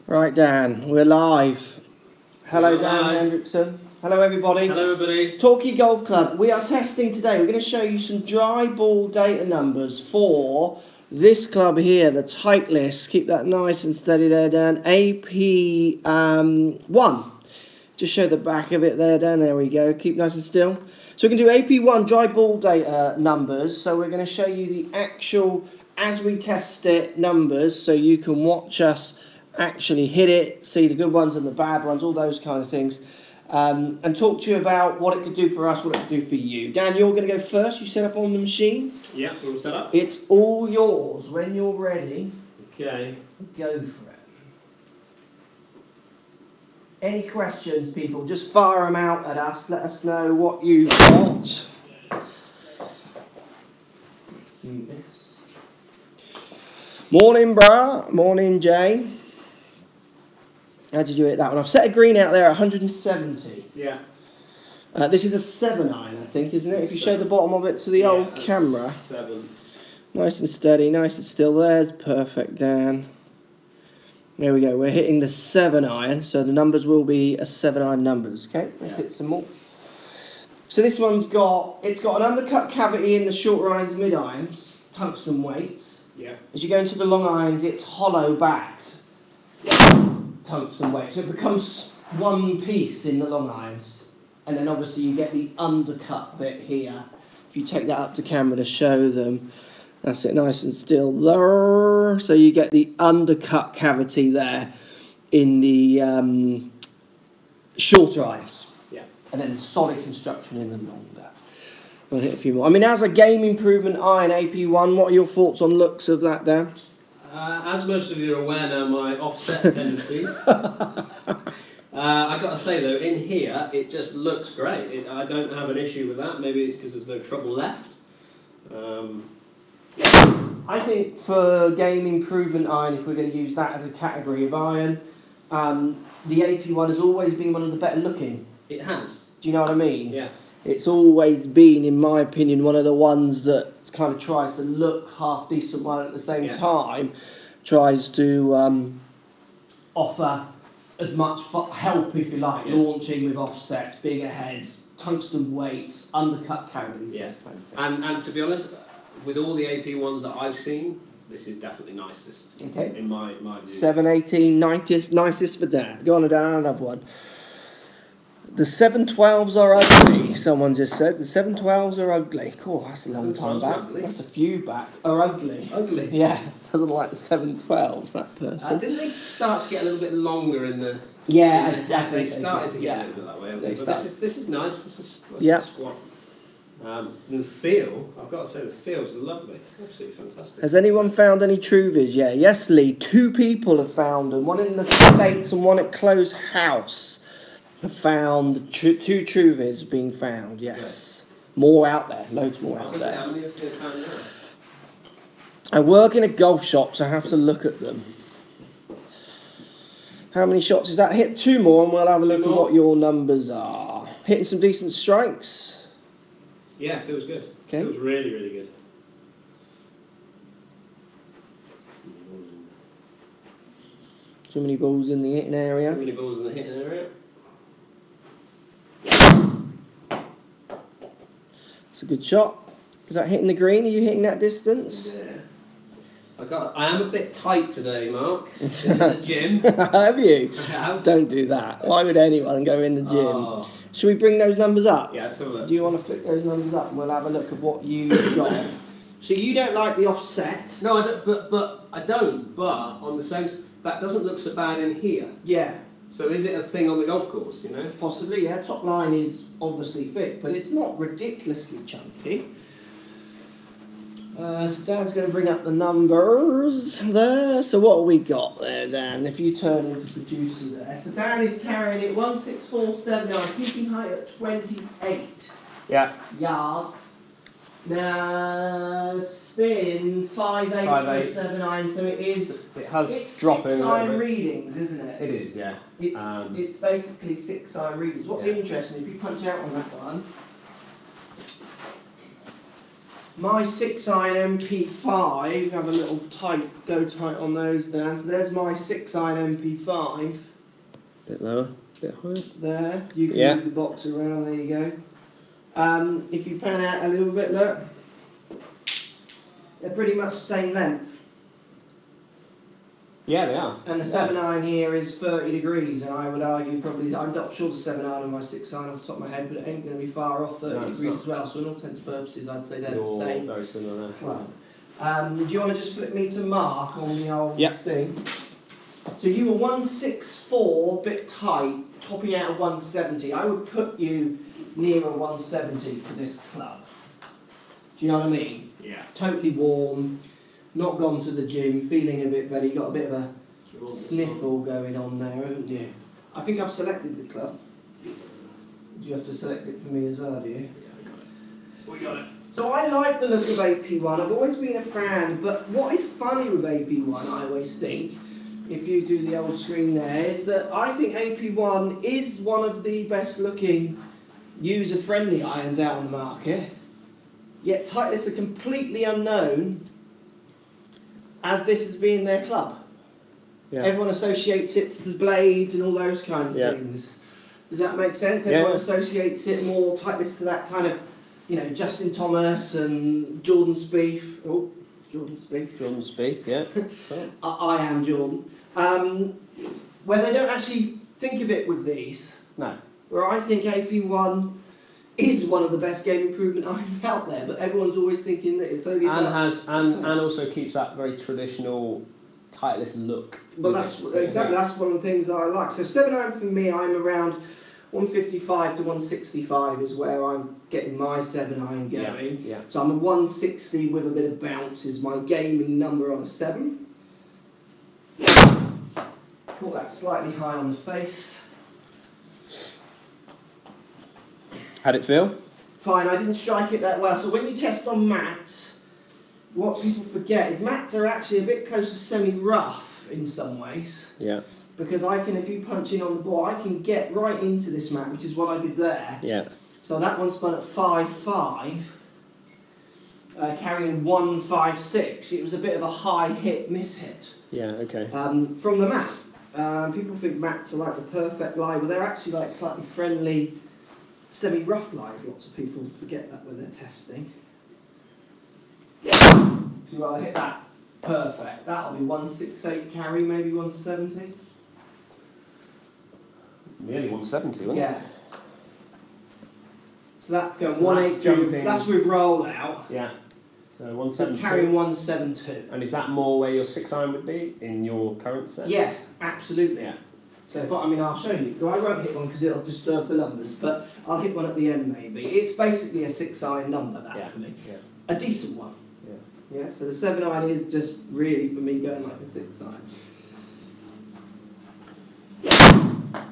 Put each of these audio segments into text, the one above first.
Right, Dan, we're live. Hello, Dan Hendrickson. Hello, everybody. Hello, everybody. Torquay Golf Club. We are testing today. We're going to show you some dry ball data numbers for this club here, the TITLEIST. Keep that nice and steady there, Dan. AP1. Just show the back of it there, Dan. There we go. Keep nice and still. So we can do AP1 dry ball data numbers. So we're going to show you the actual, as we test it, numbers, so you can watch us actually hit it, see the good ones and the bad ones, all those kind of things, and talk to you about what it could do for us, what it could do for you. Dan, you're going to go first. You set up on the machine. Yeah, all set up. It's all yours. When you're ready, okay, go for it. Any questions, people, just fire them out at us. Let us know what you've got. Morning, brah. Morning, Jay. How did you hit that one? I've set a green out there at 170. Yeah. This is a 7-iron, I think, isn't it? If you show the bottom of it to the old camera. 7. Nice and steady, nice and still. There's perfect, Dan. There we go. We're hitting the 7-iron, so the numbers will be a 7-iron numbers. Okay, let's hit some more. So this one's got, it's got an undercut cavity in the short irons, mid irons, tungsten weights. Yeah. As you go into the long irons, it's hollow backed. Tungsten weight, so it becomes one piece in the long irons, and then obviously you get the undercut bit here. If you take that up to camera to show them, that's it, nice and still there. So you get the undercut cavity there in the shorter irons, and then solid construction in the longer. We'll hit a few more. I mean, as a game improvement iron AP1, what are your thoughts on looks of that, Dan? As most of you are aware now, my offset tendencies. I've got to say though, in here it just looks great. I don't have an issue with that. Maybe it's because there's no trouble left. I think for game improvement iron, if we're going to use that as a category of iron, the AP1 has always been one of the better looking. It has. Do you know what I mean? Yeah. It's always been, in my opinion, one of the ones that kind of tries to look half decent while at the same time tries to offer as much help, if you like, launching with offsets, bigger heads, tungsten weights, undercut cavities. Yeah. Kind of and to be honest, with all the AP1s that I've seen, this is definitely nicest. Okay. In my view. 718, nicest for Dan. Go on, Dan, another one. The 712s are ugly, someone just said. The 712s are ugly. Cool, that's a long time back. Ugly. That's a few back. Are ugly. Ugly? Yeah, doesn't like the 712s, that person. Didn't they start to get a little bit longer in the... Yeah, definitely. They started to get a little bit that way. This is nice. This is squat. The feel, I've got to say, the feel's lovely. Absolutely fantastic. Has anyone found any Truvies? Yeah. Yes, Lee. 2 people have found them. One in the States and one at Close House. Have found 2 Truvies being found, yes. More out there, loads more out there. How many have you found now? I work in a golf shop, so I have to look at them. How many shots is that? Hit 2 more and we'll have a look at what your numbers are. Hitting some decent strikes? Yeah, feels good. Okay. Feels really, really good. Too many balls in the hitting area? Too many balls in the hitting area. It's a good shot. Is that hitting the green? Are you hitting that distance? Yeah. I am a bit tight today, Mark. In the gym. Have you? I have. Don't do that. Why would anyone go in the gym? Oh. Should we bring those numbers up? Yeah, let's have a look. Do you want to flick those numbers up and we'll have a look at what you've got? So you don't like the offset? No, I don't. But I don't. But on the same, that doesn't look so bad in here. Yeah. So is it a thing on the golf course? You know. Possibly. Yeah. Top line is obviously thick, but it's not ridiculously chunky. So Dan's going to bring up the numbers there. So what have we got there, Dan? If you turn into producer there. So Dan is carrying it 16479, peaking height at 28 yards. Now spin 5.847.9. So it has it's dropping 6-iron readings, isn't it? It is, yeah. It's basically 6-iron readings. What's interesting, if you punch out on that one, My 6-iron MP5, have a little go tight on those down. So there's my 6-iron MP5. Bit lower, bit higher. There, you can move the box around, there you go. If you pan out a little bit, look, they're pretty much the same length. Yeah, they are. And the 7-iron here is 30 degrees, and I would argue probably, I'm not sure the 7-iron and my 6-iron off the top of my head, but it ain't going to be far off 30 degrees as well, so in all intents and purposes I'd say they're the same. Very similar there. Club. Do you want to just flip me to Mark on the old thing? So you were 164, bit tight, topping out of 170. I would put you nearer 170 for this club. Do you know what I mean? Yeah. Totally warm. Not gone to the gym, feeling a bit better. You've got a bit of a sniffle going on there, haven't you? I think I've selected the club. Do you have to select it for me as well, do you? Yeah, I got it. We got it. So I like the look of AP1. I've always been a fan, but what is funny with AP1, I always think, if you do the old screen there, is that I think AP1 is one of the best looking user-friendly irons out on the market. Yet Titleist are completely unknown as this has been their club. Yeah. Everyone associates it to the blades and all those kind of things. Does that make sense? Everyone associates it more Titleist to that kind of, you know, Justin Thomas and Jordan Spieth. Oh, Jordan Spieth. Jordan Spieth, yeah. I am Jordan. Where they don't actually think of it with these. No. Where I think AP1 is one of the best game improvement irons out there, but everyone's always thinking that it's only and also keeps that very traditional Titleist look. Well, that's exactly, that's one of the things that I like. So 7-iron for me, I'm around 155 to 165 is where I'm getting my 7-iron going. Yeah. So I'm a 160 with a bit of bounce is my gaming number on a 7. Caught that slightly high on the face. How'd it feel? Fine, I didn't strike it that well. So when you test on mats, what people forget is mats are actually a bit close to semi-rough in some ways. Yeah. Because I can, if you punch in on the ball, I can get right into this mat, which is what I did there. Yeah. So that one spun at 5.5, carrying 1.56. It was a bit of a high hit, miss hit. Yeah, okay. From the mat. People think mats are like the perfect lie, but they're actually like slightly friendly, semi-rough lies. Lots of people forget that when they're testing. See, well, I hit that perfect. That'll be 168 carry, maybe 170. Nearly 170, wasn't it? Yeah. So that's going So 182. That's with roll out. Yeah. So 172. Carrying 172. And is that more where your 6-iron would be in your current set? Yeah, absolutely. Yeah. So if I mean, I'll show you. I won't hit one because it'll disturb the numbers, but I'll hit one at the end maybe. It's basically a 6-iron number that for me. Yeah. A decent one. Yeah. So the 7-iron is just really for me going like a 6-iron.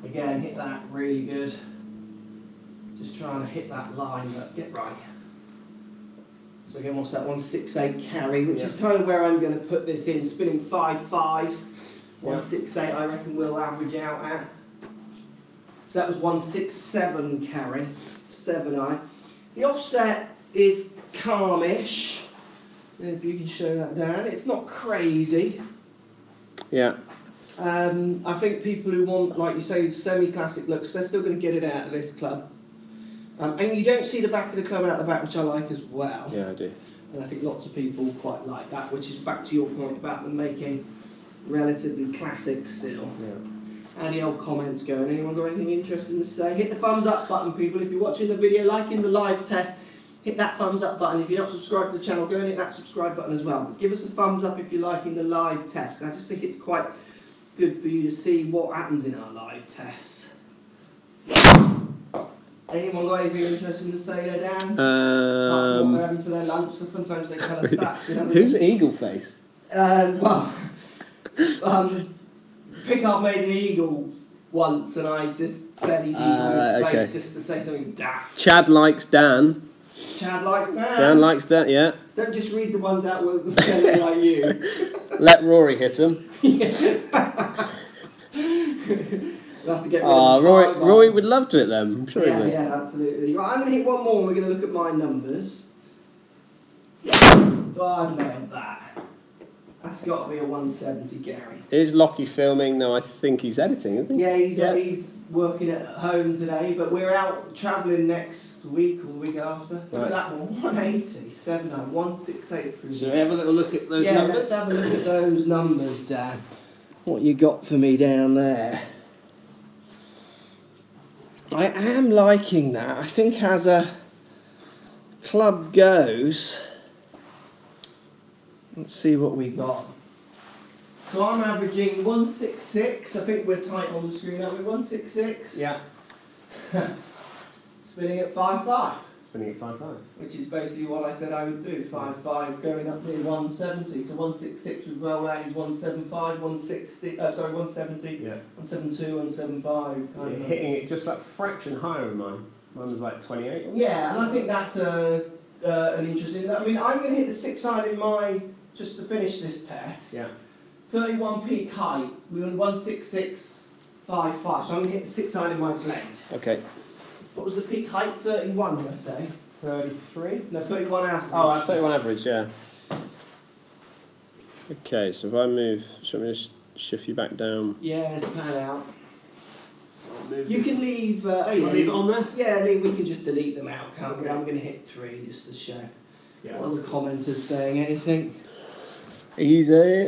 Again, hit that really good. Just trying to hit that line, but get right. So again, what's that? 168 carry, which is kind of where I'm going to put this in. Spinning 5.5, 168. I reckon we'll average out at. So that was 167 carry, 7-iron. The offset is calmish. If you can show that down, it's not crazy. Yeah. I think people who want, like you say, semi-classic looks, they're still going to get it out of this club. And you don't see the back of the club out the back, which I like as well. Yeah, I do. And I think lots of people quite like that, which is back to your point about them making relatively classic still. Yeah. Any old comments going? Anyone got anything interesting to say? Hit the thumbs up button, people. If you're watching the video, liking the live test, hit that thumbs up button. If you're not subscribed to the channel, go and hit that subscribe button as well. But give us a thumbs up if you're liking the live test. I just think it's quite good for you to see what happens in our live tests. Anyone got anything interesting to say there, Dan? What they're having for their lunch, so sometimes they tell us that. You know? Who's Eagle Face? Pickup made an eagle once, and I just said he's eagle his face just to say something daft. Chad likes Dan. Chad likes Dan. Dan likes Dan, yeah. Don't just read the ones out with like you. Let Rory hit him. We'll have to get rid of Rory would love to hit them. I'm sure he would. Yeah, absolutely. Right, I'm going to hit one more and we're going to look at my numbers. Oh, I've nailed that. That's got to be a 170, Gary. Is Lockie filming? No, I think he's editing, isn't he? Yeah, he's working at home today, but we're out travelling next week or the week after. Look at that one, 180, 79, 168 through. Shall we have a little look at those yeah, numbers? let's have a look at those numbers, Dan. What you got for me down there? I am liking that. I think as a club goes, let's see what we got. So I'm averaging 166. I think we're tight on the screen, aren't we? 166. Yeah. Spinning at 5.5. Spinning at 5.5. Which is basically what I said I would do. 5.5 going up near 170. So 166 would roll out is 175, 160. Sorry, 170. Yeah. 172, 175. You're hitting it just that fraction higher than mine. Mine was like 28. Yeah, and I think that's an interesting. I mean, I'm going to hit the 6-iron in my just to finish this test. Yeah. 31 peak height. We were 166.55. So I'm going to hit the 6-iron in my blade. Okay. What was the peak height? 31, did I say? 33? No, 31 average. Oh, that's 31 average, yeah. Okay, so if I move, shall we just shift you back down? Yeah, let's pan out. You can leave. Leave it on there? Yeah, we can just delete them out, can't we? I'm going to hit 3 just to show. Yeah. What are the commenters saying? Anything? Easy.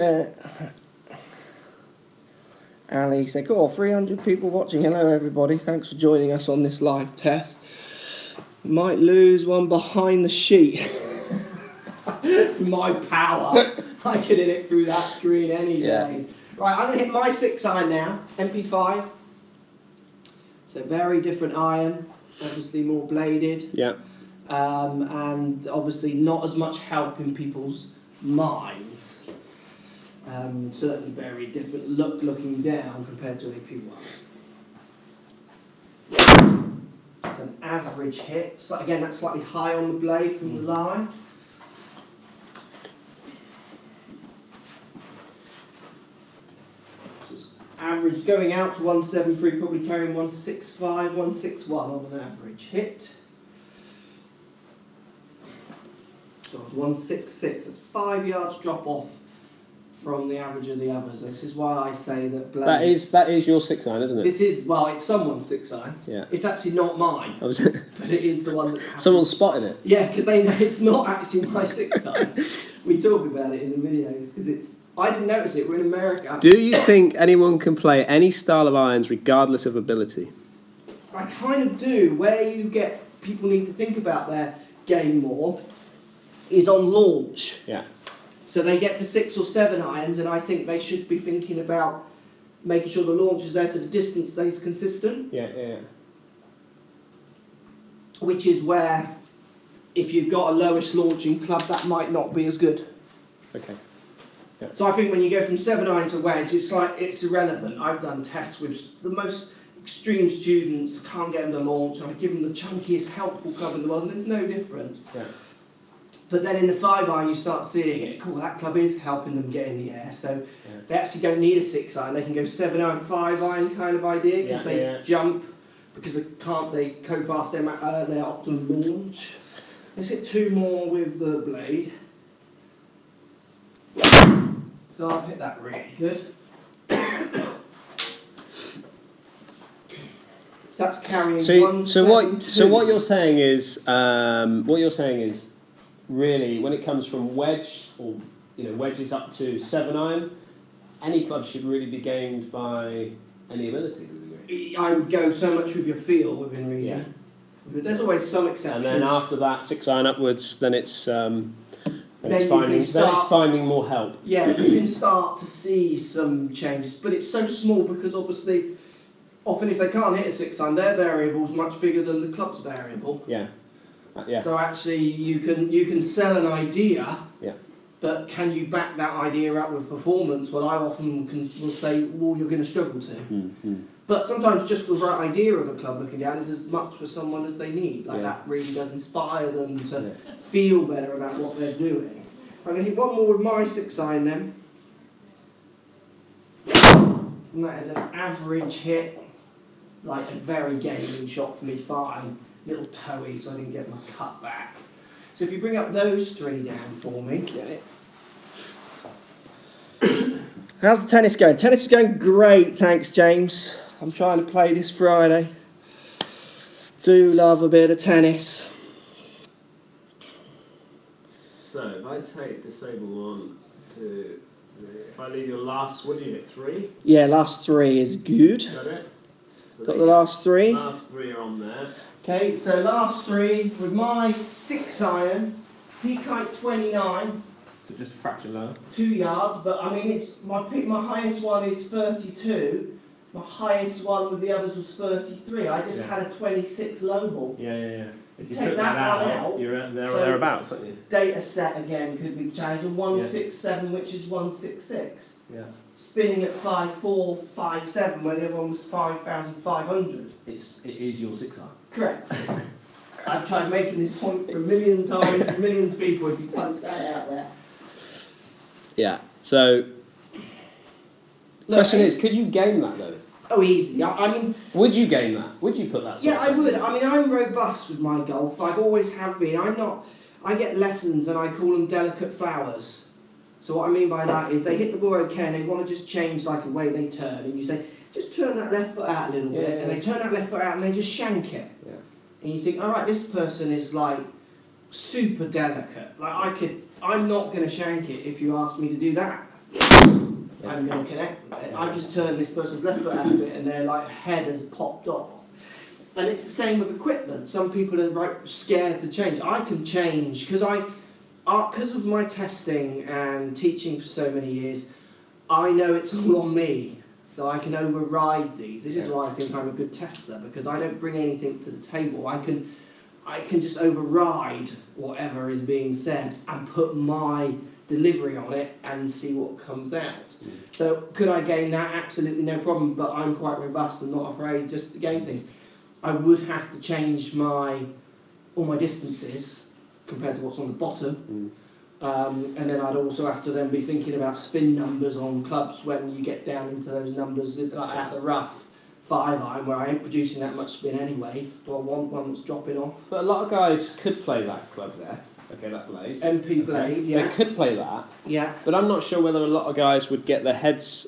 Ali said, "Oh, 300 people watching. Hello, everybody. Thanks for joining us on this live test. Might lose one behind the sheet." My power. I could hit it through that screen any day. Right, I'm going to hit my 6-iron now. MP5. So very different iron. Obviously more bladed. Yeah. And obviously not as much help in people's minds. Certainly very different look looking down compared to any people. It's an average hit. So again, that's slightly high on the blade from the line. Average going out to 173, probably carrying 165, 161 on an average hit. So it's 166. It's 5 yards drop off from the average of the others. This is why I say that blades... That is your 6-iron, isn't it? This is, well, it's someone's 6-iron. Yeah. It's actually not mine. Oh, is it? But it is the one that happens. Someone spotted it? Yeah, because they know it's not actually my 6-iron. We talk about it in the videos because it's... I didn't notice it. We're in America. Do you think anyone can play any style of irons regardless of ability? I kind of do. Where you get people need to think about their game more is on launch. Yeah. So they get to 6 or 7 irons, and I think they should be thinking about making sure the launch is there so the distance stays consistent. Yeah. Which is where, if you've got a lowest launching club, that might not be as good. Okay. Yeah. So I think when you go from 7-iron to wedge, it's like it's irrelevant. I've done tests with the most extreme students, can't get them to launch, and I give them the chunkiest, helpful club in the world, and there's no difference. Yeah. But then in the 5-iron, you start seeing it. Cool, that club is helping them get in the air. So they actually don't need a 6-iron. They can go 7-iron, 5-iron kind of idea because they jump because they co-pass their optimum launch. Let's hit 2 more with the blade. So I've hit that really good. So that's carrying 172. So what you're saying is really when it comes from wedge or wedges up to 7-iron, any club should really be gained by any ability. I would go so much with your feel within reason. Yeah. But there's always some exceptions. And then after that 6-iron upwards, then it's finding more help. Yeah, you can start to see some changes, but it's so small because obviously, often if they can't hit a 6-iron, their variable is much bigger than the club's variable. Yeah. So actually, you can sell an idea. Yeah. But can you back that idea up with performance? Well, I often will say, well, you're going to struggle to. Mm-hmm. But sometimes just the right idea of a club looking down is as much for someone as they need. Like that really does inspire them to feel better about what they're doing. I'm going to hit one more with my 6-iron then. And that is an average hit, like a very gaming shot for me, fine. Little toey, so I didn't get my cut back. So if you bring up those 3 down for me. Okay. How's the tennis going? Tennis is going great, thanks James. I'm trying to play this Friday. Do love a bit of tennis. So if I take disable 1 to, if I leave your last, what do you hit, 3? Yeah, last 3 is good. Is that it? So Got the last 3. Last 3 are on there. Okay, so last 3 with my 6 iron, peak height 29. So just a fraction lower. 2 yards, but I mean it's my highest one is 32. My highest one with the others was 33. I just had a 26 low ball. Yeah. If you Take took that that one out, out, you're there or so thereabouts, aren't you? Data set again could be changed. And 167, which is 166. Yeah. Spinning at 5.4, 5.7, where the other one was 5,500. It is your 6 iron. Correct. I've tried making this point for a million times, a million people. If you punch that out there. Yeah. So, question is, could you game that though? Oh, easy. I mean, would you game that? Would you put that? Yeah, I would. I mean, I'm robust with my golf. I've always have been. I'm not. I get lessons and I call them delicate flowers. So what I mean by that is they hit the ball okay and they want to just change like the way they turn, and you say, just turn that left foot out a little bit, and they turn that left foot out and they just shank it. Yeah. And you think, all right, this person is like super delicate. Like I'm not going to shank it if you ask me to do that. I'm going to connect with it. I've just turned this person's left foot out a bit and their like head has popped off. And it's the same with equipment. Some people are scared to change. I can change because of my testing and teaching for so many years, I know it's all on me. So I can override these. This is why I think I'm a good tester, because I don't bring anything to the table. I can just override whatever is being said and put my delivery on it and see what comes out. So could I gain that? Absolutely no problem, but I'm quite robust and not afraid just to gain things. I would have to change all my distances compared to what's on the bottom, and then I'd also have to then be thinking about spin numbers on clubs when you get down into those numbers like at the rough 5 iron where I ain't producing that much spin anyway. Do I want one that's dropping off? But a lot of guys could play that club there. Okay, that blade. MP blade, yeah. They could play that. Yeah. But I'm not sure whether a lot of guys could get their heads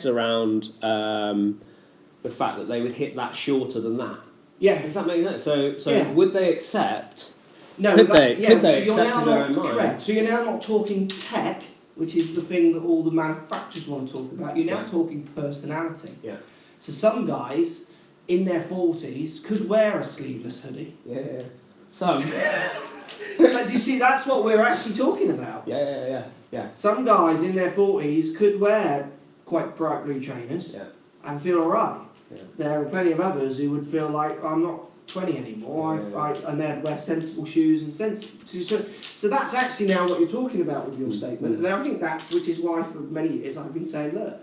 around the fact that they would hit that shorter than that. Yeah. Does that make sense? So would they accept? No. Could they accept to their own mind? Correct. So you're now not talking tech, which is the thing that all the manufacturers want to talk about. You're now talking personality. Yeah. So some guys in their 40s could wear a sleeveless hoodie. Yeah. Some. But do you see, that's what we're actually talking about. Yeah. Some guys in their 40s could wear quite bright blue trainers and feel alright. Yeah. There are plenty of others who would feel like, I'm not 20 anymore, and they'd wear sensible shoes and sensible. So that's actually now what you're talking about with your statement. And I think which is why for many years I've been saying, look,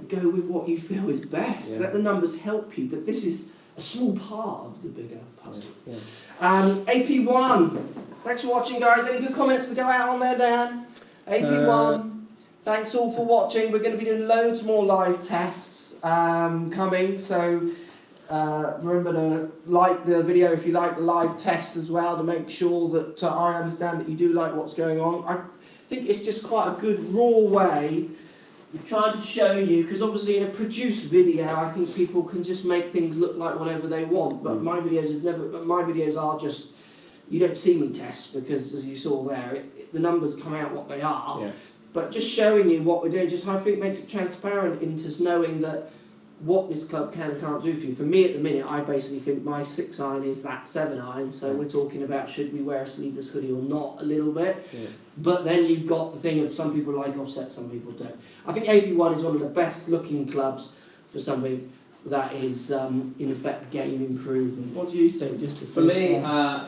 go with what you feel is best. Let the numbers help you, but this is a small part of the bigger puzzle. Yeah. AP1, thanks for watching, guys. Any good comments to go out on there, Dan? AP1, thanks all for watching. We're going to be doing loads more live tests coming, so remember to like the video if you like the live test as well, to make sure that I understand that you do like what's going on. I think it's just quite a good raw way. We've tried to show you, because obviously in a produced video I think people can just make things look like whatever they want, but my videos are just, you don't see me test, because as you saw there, the numbers come out what they are, but just showing you what we're doing, just I think makes it transparent into knowing that what this club can and can't do for you. For me at the minute, I basically think my 6 iron is that 7 iron, so we're talking about should we wear a sleeveless hoodie or not a little bit. But then you've got the thing of some people like offset, some people don't. I think AP1 is one of the best looking clubs for somebody that is in effect game improvement. What do you think? Just for me, I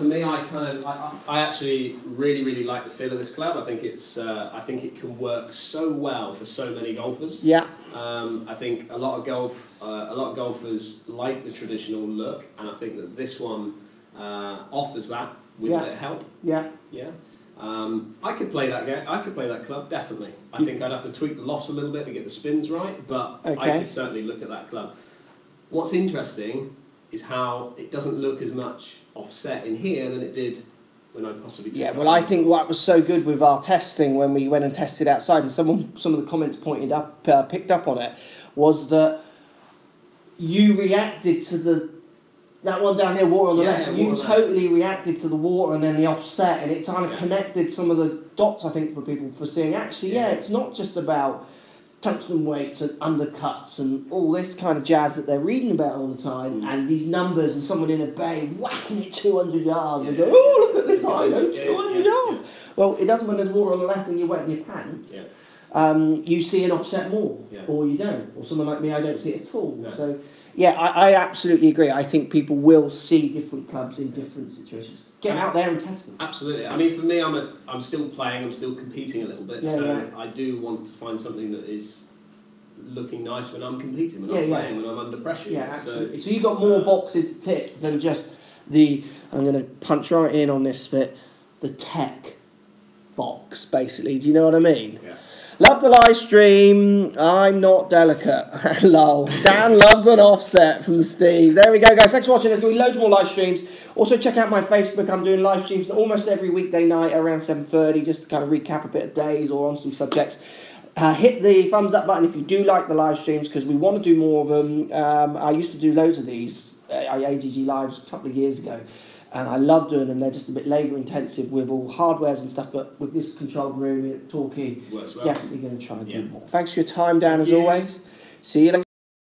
actually really like the feel of this club. I think I think it can work so well for so many golfers. Yeah. I think a lot of golfers like the traditional look, and I think that this one offers that with a bit of help. Yeah. I could play that game. I could play that club definitely. I think I'd have to tweak the lofts a little bit to get the spins right, but I could certainly look at that club. What's interesting is how it doesn't look as much offset in here than it did when I possibly Yeah, well, I think what was so good with our testing when we went and tested outside, and some of the comments picked up on it, was that you reacted to that one down here, water on the left. You totally reacted to the water and then the offset, and it kind of connected some of the dots, I think, for people for seeing. Actually, it's not just about tungsten weights and undercuts and all this kind of jazz that they're reading about all the time, and these numbers and someone in a bay whacking it 200 yards and go, oh, look at this, I know 200 yards. Well, it doesn't when there's water on the left and you're wetting your pants. You see an offset more, or you don't. Or someone like me, I don't see it at all. No. So, yeah, I absolutely agree. I think people will see different clubs in different situations. Get out there and test them. Absolutely. I mean, for me, I'm still playing, I'm still competing a little bit, I do want to find something that is looking nice when I'm competing, when I'm playing, when I'm under pressure. Yeah, absolutely. So you've got more boxes to tick than just I'm going to punch right in on this bit, the tech box, basically. Do you know what I mean? Yeah. Love the live stream. I'm not delicate. Lol. Dan loves an offset from Steve. There we go, guys. Thanks for watching. There's going to be loads more live streams. Also, check out my Facebook. I'm doing live streams almost every weekday night around 7:30, just to kind of recap a bit of days or on some subjects. Hit the thumbs up button if you do like the live streams, because we want to do more of them. I used to do loads of these AGG lives a couple of years ago. And I love doing them. They're just a bit labour intensive with all hardwares and stuff, but with this controlled room, talkie, definitely going to try and do more. Thanks for your time, Dan, as always. See you later.